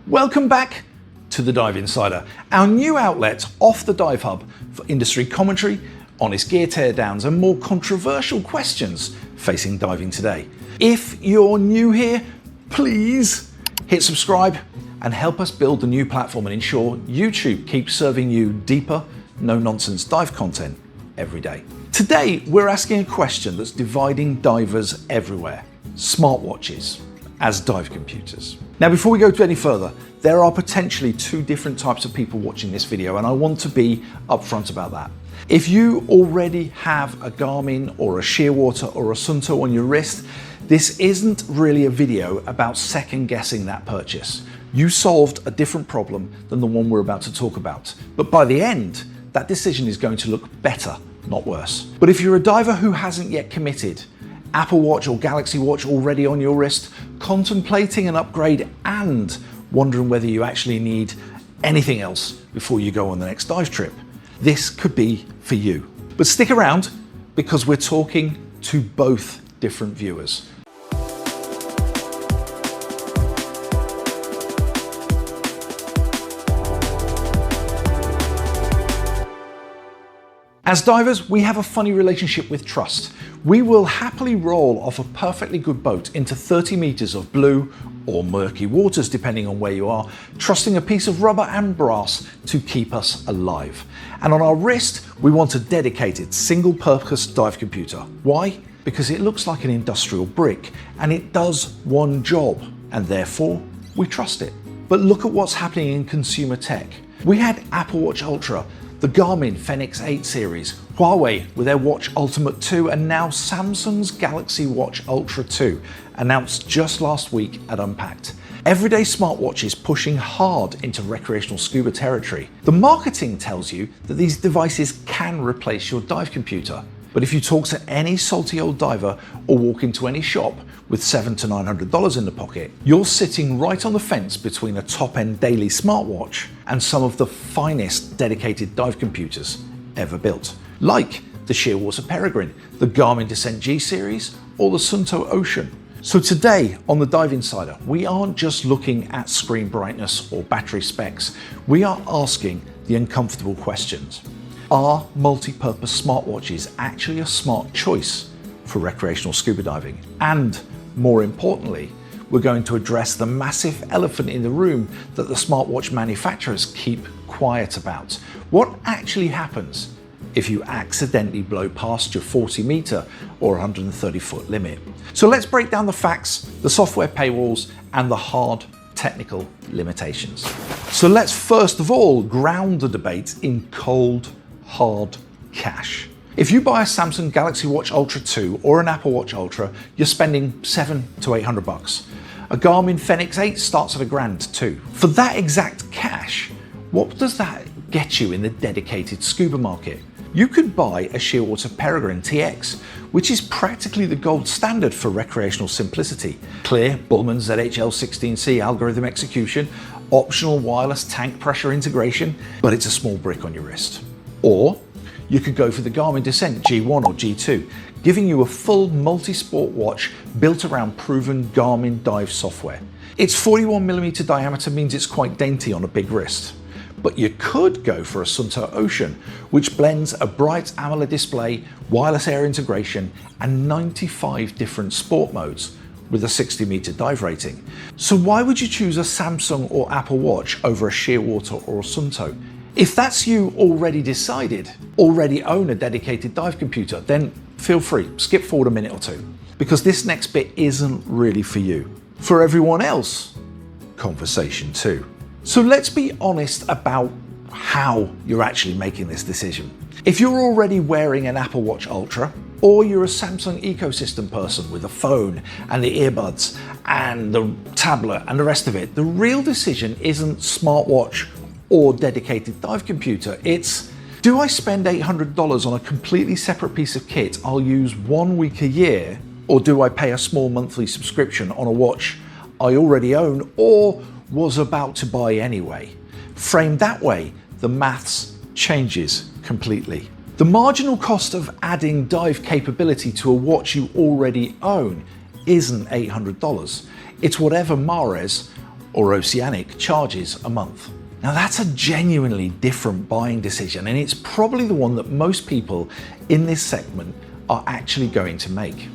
Welcome back to the Dive Insider, our new outlet off the Dive Hub for industry commentary, honest gear teardowns and more controversial questions facing diving today. If you're new here, please hit subscribe and help us build the new platform and ensure YouTube keeps serving you deeper, no-nonsense dive content every day. Today, we're asking a question that's dividing divers everywhere: smartwatches as dive computers. Now, before we go any further, there are potentially two different types of people watching this video, and I want to be upfront about that. If you already have a Garmin or a Shearwater or a Suunto on your wrist, this isn't really a video about second guessing that purchase. You solved a different problem than the one we're about to talk about. But by the end, that decision is going to look better, not worse. But if you're a diver who hasn't yet committed, Apple Watch or Galaxy Watch already on your wrist, contemplating an upgrade and wondering whether you actually need anything else before you go on the next dive trip, this could be for you. But stick around, because we're talking to both different viewers. As divers, we have a funny relationship with trust. We will happily roll off a perfectly good boat into 30 meters of blue or murky waters, depending on where you are, trusting a piece of rubber and brass to keep us alive. And on our wrist, we want a dedicated single-purpose dive computer. Why? Because it looks like an industrial brick and it does one job, and therefore we trust it. But look at what's happening in consumer tech. We had Apple Watch Ultra, the Garmin Fenix 8 series, Huawei with their Watch Ultimate 2, and now Samsung's Galaxy Watch Ultra 2, announced just last week at Unpacked. Everyday smartwatches pushing hard into recreational scuba territory. The marketing tells you that these devices can replace your dive computer. But if you talk to any salty old diver or walk into any shop with $700 to $900 in the pocket, you're sitting right on the fence between a top-end daily smartwatch and some of the finest dedicated dive computers ever built, like the Shearwater Peregrine, the Garmin Descent G series, or the Suunto Ocean. So today on the Dive Insider, we aren't just looking at screen brightness or battery specs, we are asking the uncomfortable questions. Are multi-purpose smartwatches actually a smart choice for recreational scuba diving? And more importantly, we're going to address the massive elephant in the room that the smartwatch manufacturers keep quiet about. What actually happens if you accidentally blow past your 40-meter or 130-foot limit? So let's break down the facts, the software paywalls, and the hard technical limitations. So let's first of all ground the debate in cold, hard cash. If you buy a Samsung Galaxy Watch Ultra 2 or an Apple Watch Ultra, you're spending $700 to $800. A Garmin Fenix 8 starts at $1,000 too. For that exact cash, what does that get you in the dedicated scuba market? You could buy a Shearwater Peregrine TX, which is practically the gold standard for recreational simplicity. Clear Bullman ZHL16C algorithm execution, optional wireless tank pressure integration, but it's a small brick on your wrist. Or you could go for the Garmin Descent G1 or G2, giving you a full multi-sport watch built around proven Garmin dive software. Its 41mm diameter means it's quite dainty on a big wrist. But you could go for a Suunto Ocean, which blends a bright AMOLED display, wireless air integration, and 95 different sport modes with a 60-meter dive rating. So why would you choose a Samsung or Apple Watch over a Shearwater or a Suunto? If that's you already decided, already own a dedicated dive computer, then feel free, skip forward a minute or two, because this next bit isn't really for you. For everyone else, conversation too. So let's be honest about how you're actually making this decision. If you're already wearing an Apple Watch Ultra, or you're a Samsung ecosystem person with a phone and the earbuds and the tablet and the rest of it, the real decision isn't smartwatch or dedicated dive computer. It's, do I spend $800 on a completely separate piece of kit I'll use 1 week a year, or do I pay a small monthly subscription on a watch I already own or was about to buy anyway? Framed that way, the maths changes completely. The marginal cost of adding dive capability to a watch you already own isn't $800. It's whatever Mares or Oceanic charges a month. Now that's a genuinely different buying decision, and it's probably the one that most people in this segment are actually going to make.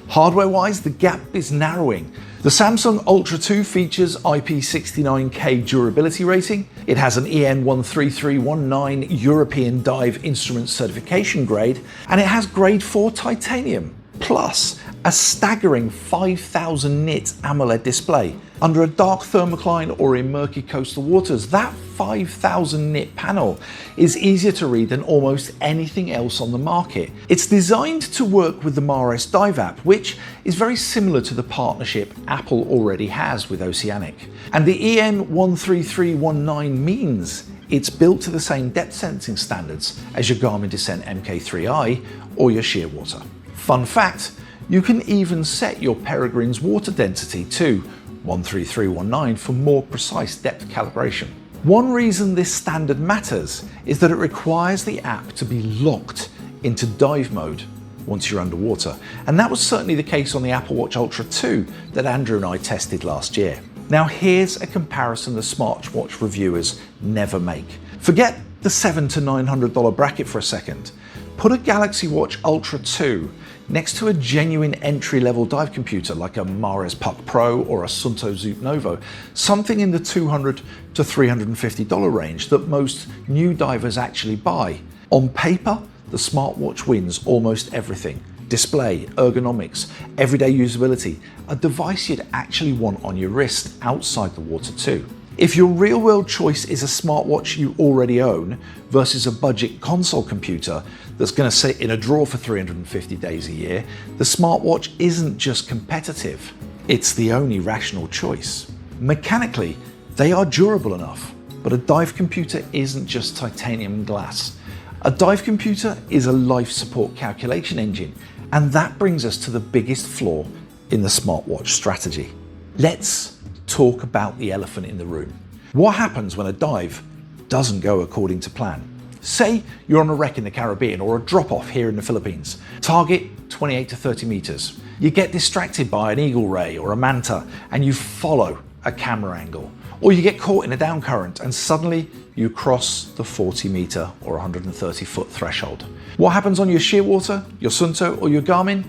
Hardware-wise, the gap is narrowing. The Samsung Ultra 2 features IP69K durability rating. It has an EN 13319 European Dive Instrument certification grade, and it has grade 4 titanium, plus a staggering 5000 nit AMOLED display. Under a dark thermocline or in murky coastal waters, that 5000 nit panel is easier to read than almost anything else on the market. It's designed to work with the Mares Dive app, which is very similar to the partnership Apple already has with Oceanic. And the EN 13319 means it's built to the same depth sensing standards as your Garmin Descent Mk3i or your Shearwater. Fun fact, you can even set your Peregrine's water density to 13319 for more precise depth calibration. One reason this standard matters is that it requires the app to be locked into dive mode once you're underwater, and that was certainly the case on the Apple Watch Ultra 2 that Andrew and I tested last year. Now here's a comparison the smartwatch reviewers never make. Forget the $700 to $900 bracket for a second. Put a Galaxy Watch Ultra 2 next to a genuine entry-level dive computer like a Mares Puck Pro or a Suunto Zoop Novo, something in the $200 to $350 range that most new divers actually buy. On paper, the smartwatch wins almost everything. Display, ergonomics, everyday usability, a device you'd actually want on your wrist outside the water too. If your real-world choice is a smartwatch you already own versus a budget console computer that's going to sit in a drawer for 350 days a year, the smartwatch isn't just competitive, it's the only rational choice. Mechanically, they are durable enough, but a dive computer isn't just titanium glass. A dive computer is a life support calculation engine, and that brings us to the biggest flaw in the smartwatch strategy. Let's talk about the elephant in the room. What happens when a dive doesn't go according to plan? Say you're on a wreck in the Caribbean or a drop-off here in the Philippines. Target 28 to 30 meters. You get distracted by an eagle ray or a manta and you follow a camera angle. Or you get caught in a down current and suddenly you cross the 40 meter or 130 foot threshold. What happens on your Shearwater, your Suunto or your Garmin?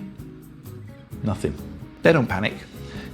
Nothing. They don't panic.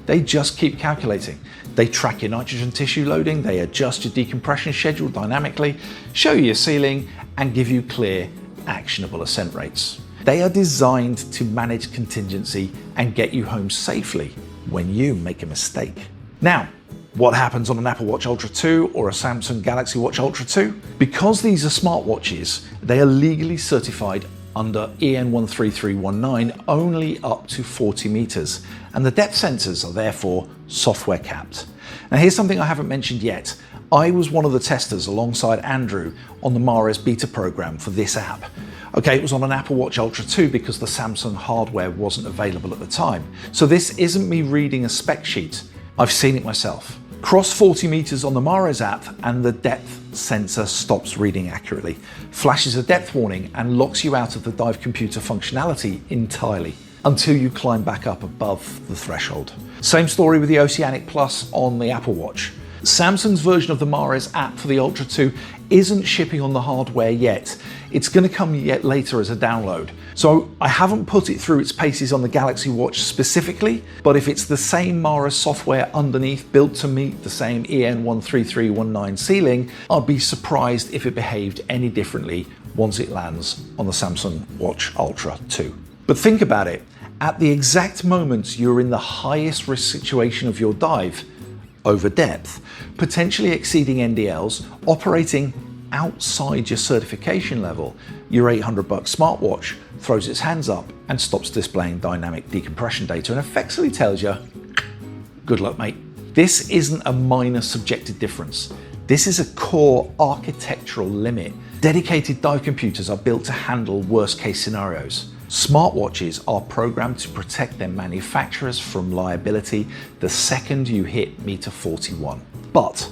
They just keep calculating. They track your nitrogen tissue loading, they adjust your decompression schedule dynamically, show you your ceiling, and give you clear, actionable ascent rates. They are designed to manage contingency and get you home safely when you make a mistake. Now, what happens on an Apple Watch Ultra 2 or a Samsung Galaxy Watch Ultra 2? Because these are smartwatches, they are legally certified under EN 13319 only up to 40 meters, and the depth sensors are therefore software capped. Now here's something I haven't mentioned yet. I was one of the testers alongside Andrew on the Mares beta program for this app. Okay, it was on an Apple Watch Ultra 2 because the Samsung hardware wasn't available at the time. So this isn't me reading a spec sheet. I've seen it myself. Cross 40 meters on the Mares app and the depth sensor stops reading accurately, flashes a depth warning and locks you out of the dive computer functionality entirely until you climb back up above the threshold. Same story with the Oceanic Plus on the Apple Watch. Samsung's version of the Mares app for the Ultra 2 isn't shipping on the hardware yet. It's going to come yet later as a download. So I haven't put it through its paces on the Galaxy Watch specifically, but if it's the same Mares software underneath built to meet the same EN 13319 ceiling, I'd be surprised if it behaved any differently once it lands on the Samsung Watch Ultra 2. But think about it, at the exact moment you're in the highest risk situation of your dive, over depth, potentially exceeding NDLs, operating outside your certification level, your $800 smartwatch throws its hands up and stops displaying dynamic decompression data and effectively tells you, good luck, mate. This isn't a minor subjective difference. This is a core architectural limit. Dedicated dive computers are built to handle worst case scenarios. Smartwatches are programmed to protect their manufacturers from liability the second you hit meter 41. But,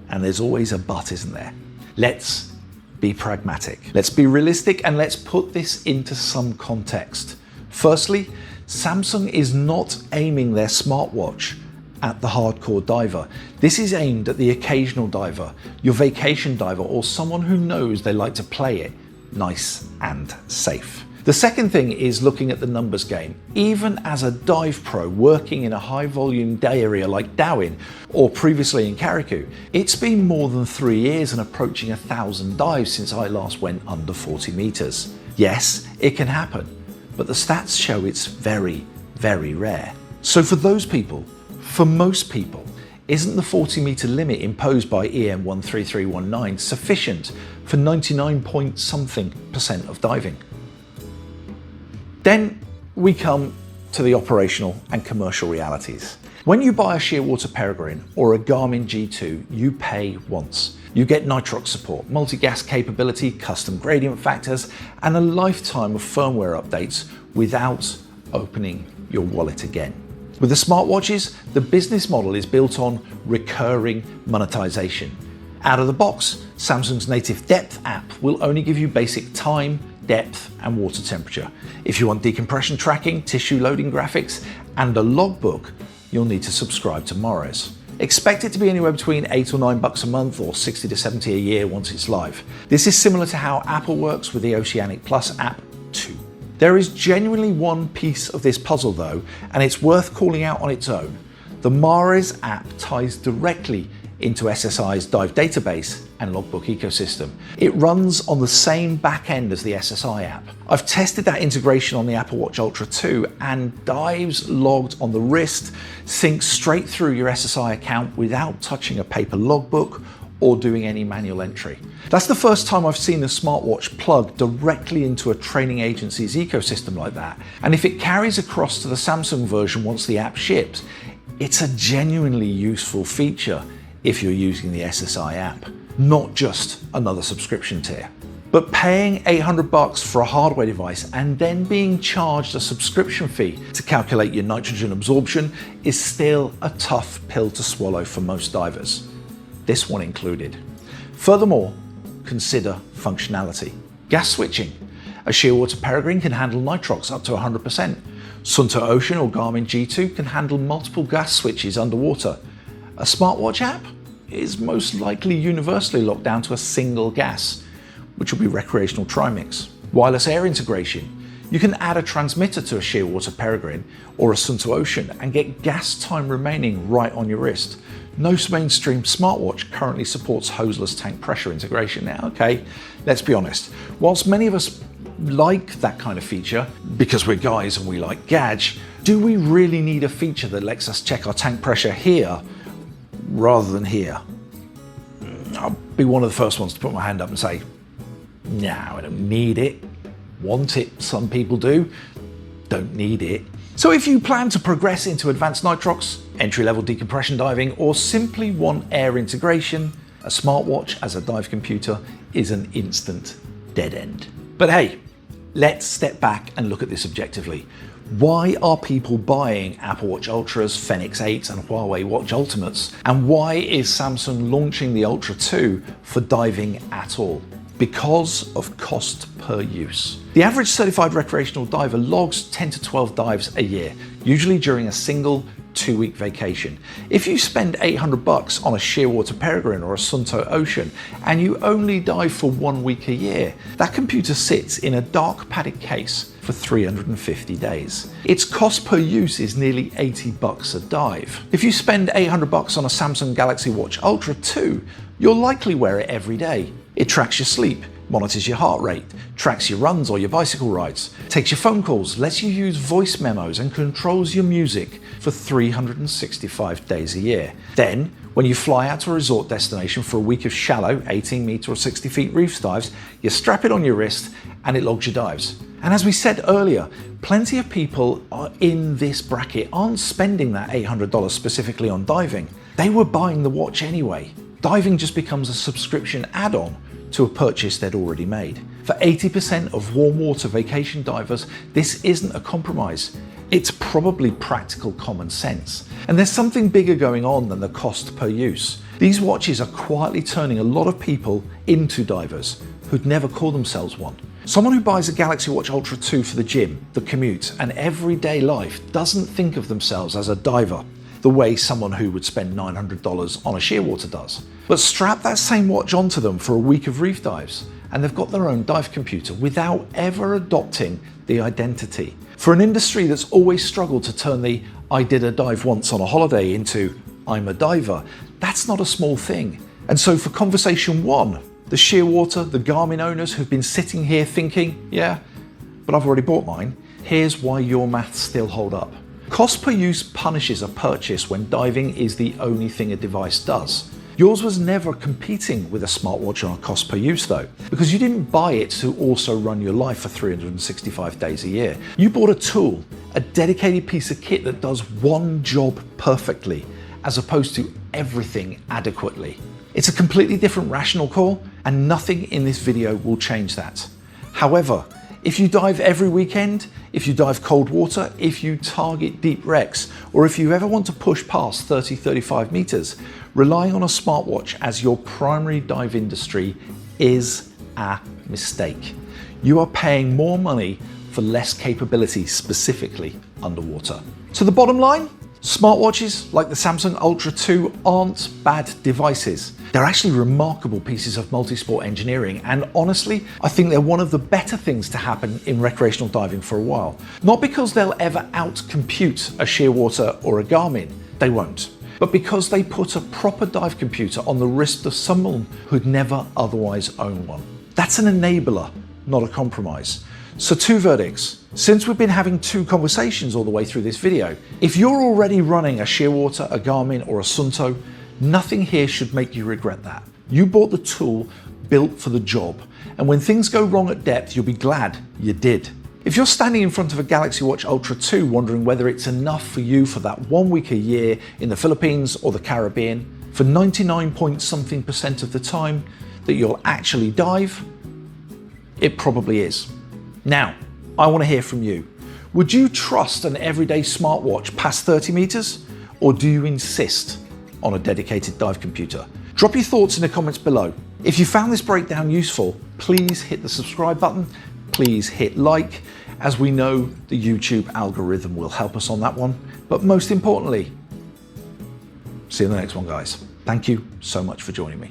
and there's always a but, isn't there? Let's be pragmatic. Let's be realistic and let's put this into some context. Firstly, Samsung is not aiming their smartwatch at the hardcore diver. This is aimed at the occasional diver, your vacation diver, or someone who knows they like to play it nice and safe. The second thing is looking at the numbers game. Even as a dive pro working in a high volume day area like Darwin or previously in Carriacou, it's been more than 3 years and approaching 1,000 dives since I last went under 40 meters. Yes, it can happen, but the stats show it's very, very rare. So for those people, for most people, isn't the 40 meter limit imposed by EN 13319 sufficient for 99 point something % of diving? Then we come to the operational and commercial realities. When you buy a Shearwater Peregrine or a Garmin G2, you pay once. You get nitrox support, multi-gas capability, custom gradient factors, and a lifetime of firmware updates without opening your wallet again. With the smartwatches, the business model is built on recurring monetization. Out of the box, Samsung's native depth app will only give you basic time, depth and water temperature. If you want decompression tracking, tissue loading graphics and a logbook, you'll need to subscribe to Morris. Expect it to be anywhere between $8 or $9 a month or 60 to 70 a year once it's live. This is similar to how Apple works with the Oceanic Plus app too. There is genuinely one piece of this puzzle though, and it's worth calling out on its own. The Morris app ties directly into SSI's dive database and logbook ecosystem. It runs on the same back end as the SSI app. I've tested that integration on the Apple Watch Ultra 2 and dives logged on the wrist sync straight through your SSI account without touching a paper logbook or doing any manual entry. That's the first time I've seen a smartwatch plug directly into a training agency's ecosystem like that. And if it carries across to the Samsung version once the app ships, it's a genuinely useful feature if you're using the SSI app, not just another subscription tier. But paying $800 for a hardware device and then being charged a subscription fee to calculate your nitrogen absorption is still a tough pill to swallow for most divers, this one included. Furthermore, consider functionality. Gas switching. A Shearwater Peregrine can handle nitrox up to 100%. Sunto Ocean or Garmin G2 can handle multiple gas switches underwater. A smartwatch app is most likely universally locked down to a single gas, which will be recreational trimix. Wireless air integration. You can add a transmitter to a Shearwater Peregrine or a Sunto Ocean and get gas time remaining right on your wrist. No mainstream smartwatch currently supports hoseless tank pressure integration. Now, okay, let's be honest. Whilst many of us like that kind of feature because we're guys and we like gadge, do we really need a feature that lets us check our tank pressure here rather than here? I'll be one of the first ones to put my hand up and say, no, I don't need it. Want it, some people do. Don't need it. So if you plan to progress into advanced nitrox, entry-level decompression diving, or simply want air integration, a smartwatch as a dive computer is an instant dead end. But hey, let's step back and look at this objectively. Why are people buying Apple Watch Ultras, Fenix 8s and Huawei Watch Ultimates? And why is Samsung launching the Ultra 2 for diving at all? Because of cost per use. The average certified recreational diver logs 10 to 12 dives a year, usually during a single 2-week vacation. If you spend $800 on a Shearwater Peregrine or a Sunto Ocean and you only dive for 1 week a year, that computer sits in a dark padded case for 350 days. Its cost per use is nearly $80 a dive. If you spend $800 on a Samsung Galaxy Watch Ultra 2, you'll likely wear it every day. It tracks your sleep, monitors your heart rate, tracks your runs or your bicycle rides, takes your phone calls, lets you use voice memos and controls your music for 365 days a year. Then, when you fly out to a resort destination for a week of shallow 18 meter or 60 feet reef dives, you strap it on your wrist and it logs your dives. And as we said earlier, plenty of people in this bracket aren't spending that $800 specifically on diving. They were buying the watch anyway. Diving just becomes a subscription add-on to a purchase they'd already made. For 80% of warm water vacation divers, this isn't a compromise. It's probably practical common sense. And there's something bigger going on than the cost per use. These watches are quietly turning a lot of people into divers who'd never call themselves one. Someone who buys a Galaxy Watch Ultra 2 for the gym, the commute, and everyday life doesn't think of themselves as a diver. the way someone who would spend $900 on a Shearwater does. But strap that same watch onto them for a week of reef dives, and they've got their own dive computer without ever adopting the identity. For an industry that's always struggled to turn the "I did a dive once on a holiday" into "I'm a diver," that's not a small thing. And so for conversation one, the Shearwater, the Garmin owners who've been sitting here thinking, yeah, but I've already bought mine, here's why your maths still hold up. Cost per use punishes a purchase when diving is the only thing a device does. Yours was never competing with a smartwatch on a cost per use though, because you didn't buy it to also run your life for 365 days a year. You bought a tool, a dedicated piece of kit that does one job perfectly, as opposed to everything adequately. It's a completely different rational call, and nothing in this video will change that. However, if you dive every weekend, if you dive cold water, if you target deep wrecks, or if you ever want to push past 30-35 meters, relying on a smartwatch as your primary dive industry is a mistake. You are paying more money for less capability, specifically underwater. So the bottom line, smartwatches like the Samsung Ultra 2 aren't bad devices. They're actually remarkable pieces of multi-sport engineering, and honestly, I think they're one of the better things to happen in recreational diving for a while. Not because they'll ever out-compute a Shearwater or a Garmin, they won't, but because they put a proper dive computer on the wrist of someone who'd never otherwise own one. That's an enabler, not a compromise. So two verdicts. Since we've been having two conversations all the way through this video, if you're already running a Shearwater, a Garmin, or a Suunto, nothing here should make you regret that. You bought the tool built for the job, and when things go wrong at depth, you'll be glad you did. If you're standing in front of a Galaxy Watch Ultra 2 wondering whether it's enough for you for that 1 week a year in the Philippines or the Caribbean, for 99.something% of the time that you'll actually dive, it probably is. Now, I want to hear from you. Would you trust an everyday smartwatch past 30 meters, or do you insist on a dedicated dive computer? Drop your thoughts in the comments below. If you found this breakdown useful, please hit the subscribe button, please hit like, as we know the YouTube algorithm will help us on that one. But most importantly, see you in the next one, guys. Thank you so much for joining me.